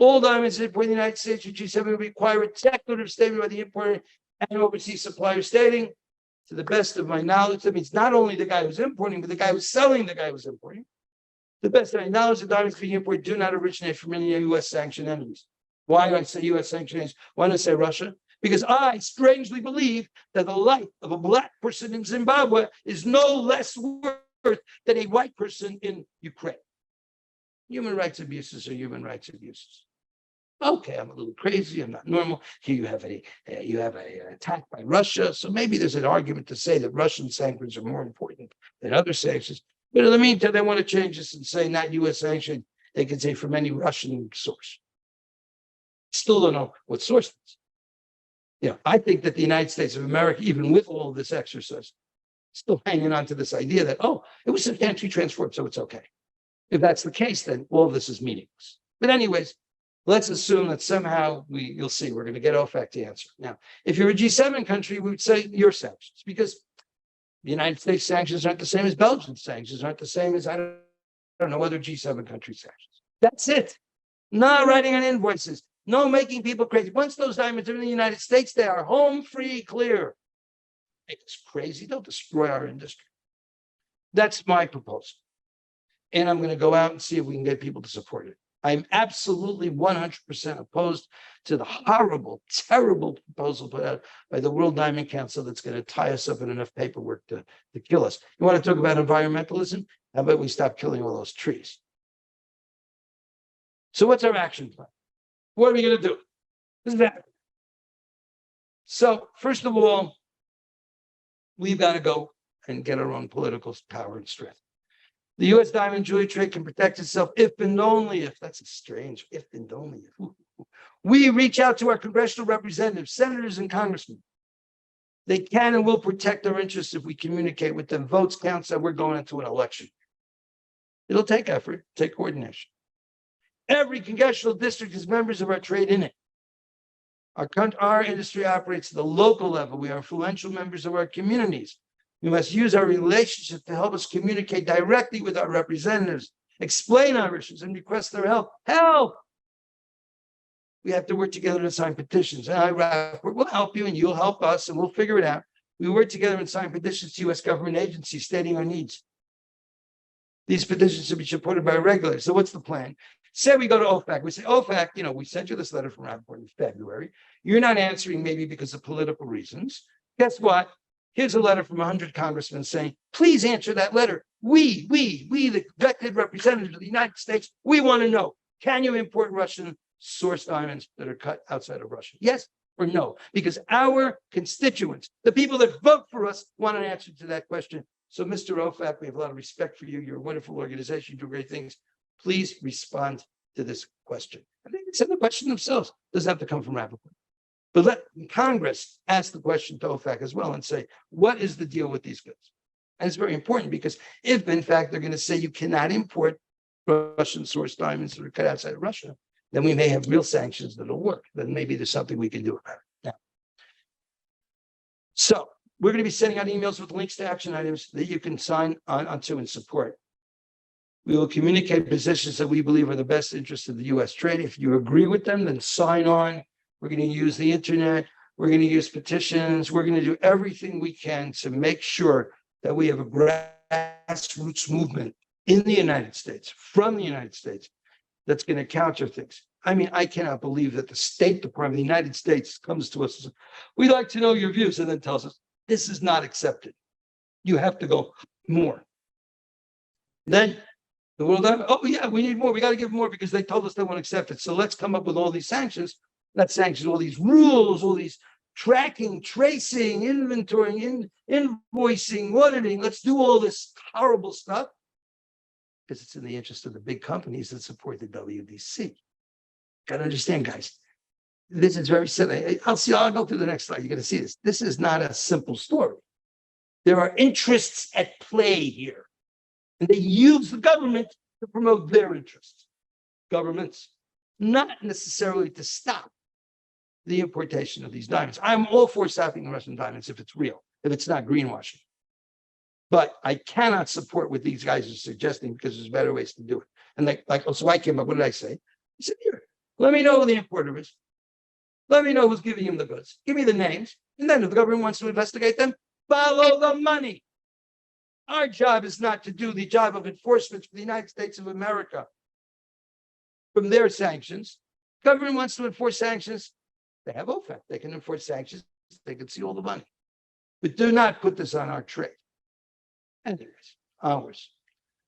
All diamonds imported in the United States or G7 will require a declarative statement by the importer and overseas supplier stating, to the best of my knowledge, that means not only the guy who's importing, but the guy who's selling the guy who's importing. To the best of my knowledge, the diamonds being imported do not originate from any U.S. sanctioned entities. Why do I say U.S. sanctioned entities? Why don't I say Russia? Because I strangely believe that the life of a black person in Zimbabwe is no less worth than a white person in Ukraine. Human rights abuses are human rights abuses. Okay, I'm a little crazy. I'm not normal. Here you have a attack by Russia. So maybe there's an argument to say that Russian sanctions are more important than other sanctions. But in the meantime, they want to change this and say not U.S. sanction. They can say from any Russian source. Still don't know what source it is. I think that the United States of America, even with all of this exercise, still hanging on to this idea that, it was substantially transformed, so it's okay. If that's the case, then all of this is meaningless. But anyways, let's assume that somehow you'll see, we're going to get OFAC to answer. Now, if you're a G7 country, we would say your sanctions, because the United States sanctions aren't the same as Belgian sanctions, aren't the same as, I don't know, other G7 country sanctions. That's it. No writing on invoices. No making people crazy. Once those diamonds are in the United States, they are home free, clear. Make us crazy. Don't destroy our industry. That's my proposal. And I'm going to go out and see if we can get people to support it. I'm absolutely 100% opposed to the horrible, terrible proposal put out by the World Diamond Council that's going to tie us up in enough paperwork to kill us. You want to talk about environmentalism? How about we stop killing all those trees? So what's our action plan? What are we going to do? This is that. So first of all, we've got to go and get our own political power and strength. The U.S. diamond jewelry trade can protect itself if and only if, that's a strange, if and only if, we reach out to our congressional representatives, senators, and congressmen. They can and will protect our interests if we communicate with them. Votes count, so we're going into an election. It'll take effort, take coordination. Every congressional district has members of our trade in it. Our industry operates at the local level. We are influential members of our communities. We must use our relationship to help us communicate directly with our representatives, explain our issues, and request their help. Help! We have to work together to sign petitions. And we'll help you and you'll help us and we'll figure it out. We work together and sign petitions to U.S. government agencies stating our needs. These petitions should be supported by regulators. So what's the plan? Say we go to OFAC. We say, OFAC, we sent you this letter from Rapaport in February. You're not answering maybe because of political reasons. Guess what? Here's a letter from 100 congressmen saying, please answer that letter. We, the elected representatives of the United States, we want to know, can you import Russian source diamonds that are cut outside of Russia? Yes or no? Because our constituents, the people that vote for us, want an answer to that question. So, Mr. OFAC, we have a lot of respect for you. You're a wonderful organization. You do great things. Please respond to this question. I think it's in the question themselves. It doesn't have to come from Rapaport. But let Congress ask the question to OFAC as well and say, what is the deal with these goods? And it's very important because if, in fact, they're going to say you cannot import Russian source diamonds that are cut outside of Russia, then we may have real sanctions that'll work. Then maybe there's something we can do about it. Now, so we're going to be sending out emails with links to action items that you can sign onto and support. We will communicate positions that we believe are the best interest of the U.S. trade. If you agree with them, then sign on. We're going to use the internet. We're going to use petitions. We're going to do everything we can to make sure that we have a grassroots movement in the United States, from the United States, that's going to counter things. I mean, I cannot believe that the State Department of the United States comes to us and says, we'd like to know your views, and then tells us, this is not accepted. You have to go more. Then the world, oh yeah, we need more. We got to give more because they told us they won't accept it. So let's come up with all these sanctions. Not sanctions, all these rules, all these tracking, tracing, inventorying, invoicing, auditing. Let's do all this horrible stuff because it's in the interest of the big companies that support the WDC. Got to understand, guys. This is very simple. I'll go through the next slide. You're going to see this. This is not a simple story. There are interests at play here. And they use the government to promote their interests. Governments, not necessarily to stop the importation of these diamonds. I'm all for stopping the Russian diamonds if it's real, if it's not greenwashing. But I cannot support what these guys are suggesting because there's better ways to do it. And so I came up, what did I say? I said, here, Let me know who the importer is. Let me know who's giving him the goods. Give me the names. And then if the government wants to investigate them, follow the money. Our job is not to do the job of enforcement for the United States of America from their sanctions. Government wants to enforce sanctions. They have OFAC. They can enforce sanctions. They can see all the money. But do not put this on our trade. Anyways, ours.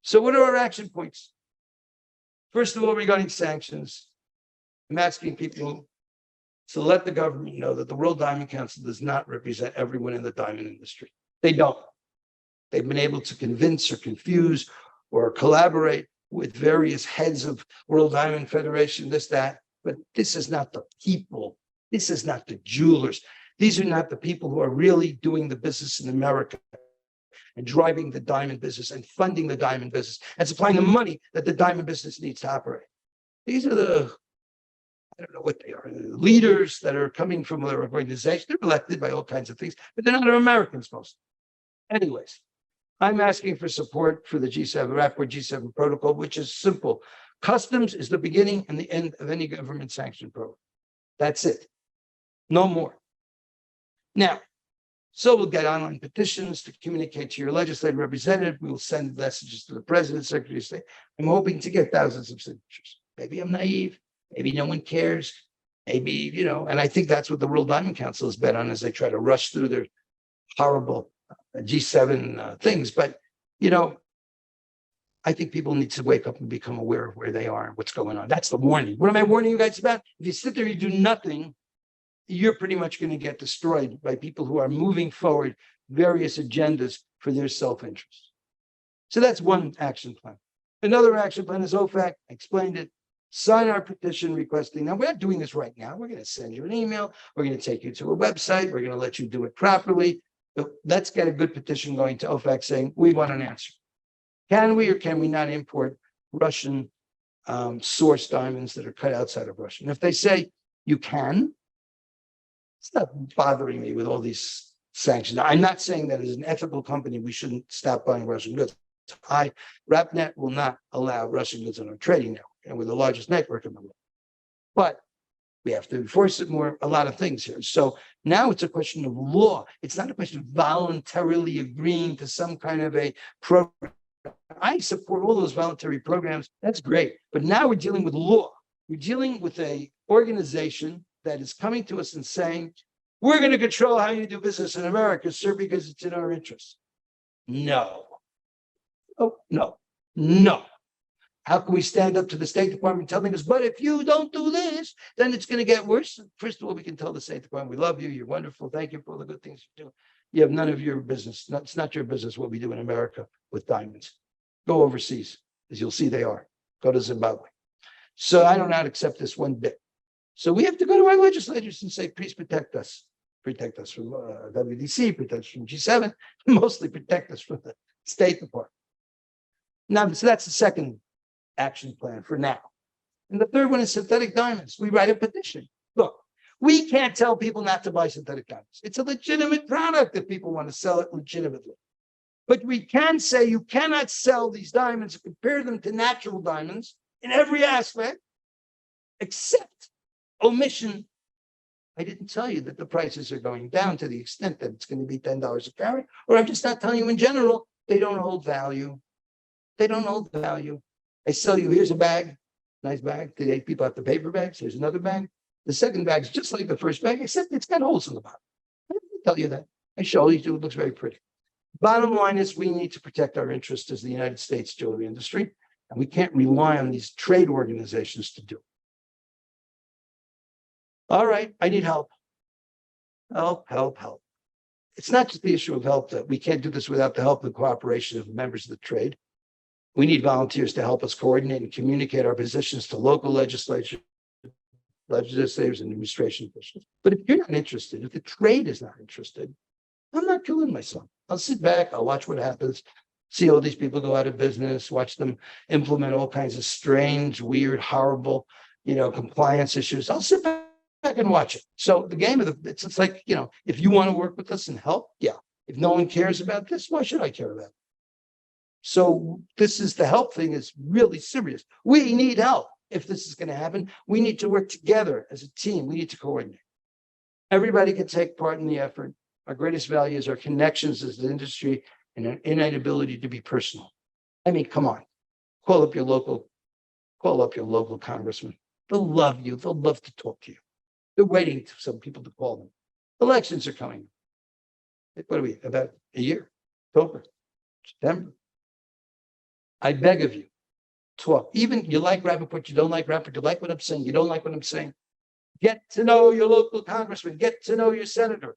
So what are our action points? First of all, regarding sanctions, I'm asking people to let the government know that the World Diamond Council does not represent everyone in the diamond industry. They don't. They've been able to convince or confuse or collaborate with various heads of World Diamond Federation, this, that, but this is not the people. This is not the jewelers. These are not the people who are really doing the business in America and driving the diamond business and funding the diamond business and supplying the money that the diamond business needs to operate. These are the, I don't know what they are, the leaders that are coming from their organization. They're elected by all kinds of things, but they're not Americans mostly. Anyways, I'm asking for support for the G7, Rapaport G7 protocol, which is simple. Customs is the beginning and the end of any government sanction program. That's it. No more. Now, so we'll get online petitions to communicate to your legislative representative. We will send messages to the president, secretary of state. I'm hoping to get thousands of signatures. Maybe I'm naive. Maybe no one cares. Maybe, and I think that's what the World Diamond Council has bet on as they try to rush through their horrible G7 things. But, I think people need to wake up and become aware of where they are and what's going on. That's the warning. What am I warning you guys about? If you sit there, you do nothing, you're pretty much going to get destroyed by people who are moving forward various agendas for their self-interest. So that's one action plan. Another action plan is OFAC. I explained it. Sign our petition requesting. Now, we're not doing this right now. We're going to send you an email. We're going to take you to a website. We're going to let you do it properly. But let's get a good petition going to OFAC saying, we want an answer. Can we or can we not import Russian source diamonds that are cut outside of Russia? And if they say you can, it's not bothering me with all these sanctions. I'm not saying that as an ethical company, we shouldn't stop buying Russian goods. RapNet will not allow Russian goods on our trading network, and we're the largest network in the world. But we have to enforce it more, a lot of things here. So now it's a question of law. It's not a question of voluntarily agreeing to some kind of a program. I support all those voluntary programs. That's great. But now we're dealing with law. We're dealing with an organization that is coming to us and saying, we're going to control how you do business in America, sir, because it's in our interest. No. Oh, no. No. How can we stand up to the State Department telling us, but if you don't do this, then it's going to get worse? First of all, we can tell the State Department, we love you, you're wonderful, thank you for all the good things you do. You have none of your business. It's not your business what we do in America with diamonds. Go overseas, as you'll see they are. Go to Zimbabwe. So I do not accept this one bit. So we have to go to our legislators and say, please protect us. Protect us from WDC, protect us from G7, mostly protect us from the State Department. Now, so that's the second action plan for now. And the third one is synthetic diamonds. We write a petition. Look, we can't tell people not to buy synthetic diamonds. It's a legitimate product if people want to sell it legitimately. But we can say you cannot sell these diamonds and compare them to natural diamonds in every aspect, except omission. I didn't tell you that the prices are going down to the extent that it's going to be $10 a carat, or I'm just not telling you in general, they don't hold value. They don't hold value. I sell you, here's a bag, nice bag. Today people have the paper bags. Here's another bag. The second bag is just like the first bag, except it's got holes in the bottom. I didn't tell you that. I show you, it looks very pretty. Bottom line is we need to protect our interests as the United States jewelry industry, and we can't rely on these trade organizations to do it. All right, I need help. Help. It's not just the issue of help that we can't do this without the help and cooperation of members of the trade. We need volunteers to help us coordinate and communicate our positions to local legislators and administration officials. But if you're not interested, if the trade is not interested, I'm not killing myself. I'll sit back, I'll watch what happens, see all these people go out of business, watch them implement all kinds of strange, weird, horrible, compliance issues. I'll sit back and watch it. So the game of it's like, if you want to work with us and help, yeah. If no one cares about this, why should I care about it? So this is the help thing is really serious. We need help. if this is going to happen, we need to work together as a team. We need to coordinate. Everybody can take part in the effort. Our greatest value is our connections as the industry and an innate ability to be personal. I mean, come on, call up your local congressman. They'll love you. They'll love to talk to you. They're waiting for some people to call them. Elections are coming. What are we, about a year? October, September. I beg of you, talk. Even you like Rapaport, you don't like Rapaport, you like what I'm saying, you don't like what I'm saying. Get to know your local congressman. Get to know your senator.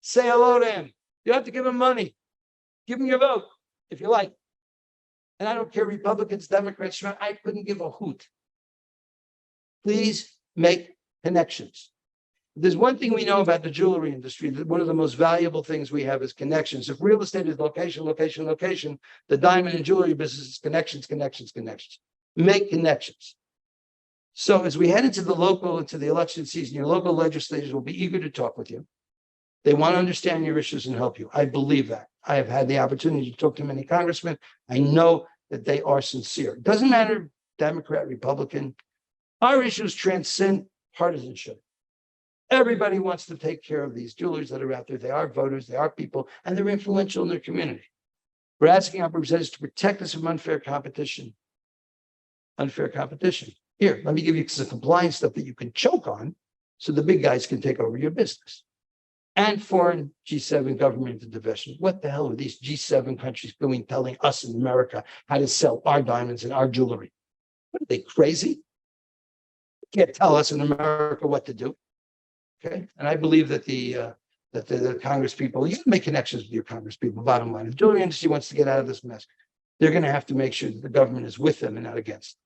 Say hello to him. You have to give him money. Give him your vote if you like. And I don't care, Republicans, Democrats, I couldn't give a hoot. Please make connections. There's one thing we know about the jewelry industry, that one of the most valuable things we have is connections. If real estate is location, location, location, the diamond and jewelry business is connections, connections, connections. Make connections. So as we head into the election season, your local legislators will be eager to talk with you. They want to understand your issues and help you. I believe that. I have had the opportunity to talk to many congressmen. I know that they are sincere. It doesn't matter, Democrat, Republican. Our issues transcend partisanship. Everybody wants to take care of these jewelers that are out there. They are voters, they are people, and they're influential in their community. We're asking our representatives to protect us from unfair competition. Unfair competition. Here, let me give you some compliance stuff that you can choke on so the big guys can take over your business. And foreign G7 government intervention. What the hell are these G7 countries doing, telling us in America how to sell our diamonds and our jewelry? What are they, crazy? They can't tell us in America what to do. Okay, and I believe that the Congress people, you can make connections with your Congress people. Bottom line, if the jewelry industry wants to get out of this mess, they're going to have to make sure that the government is with them and not against them.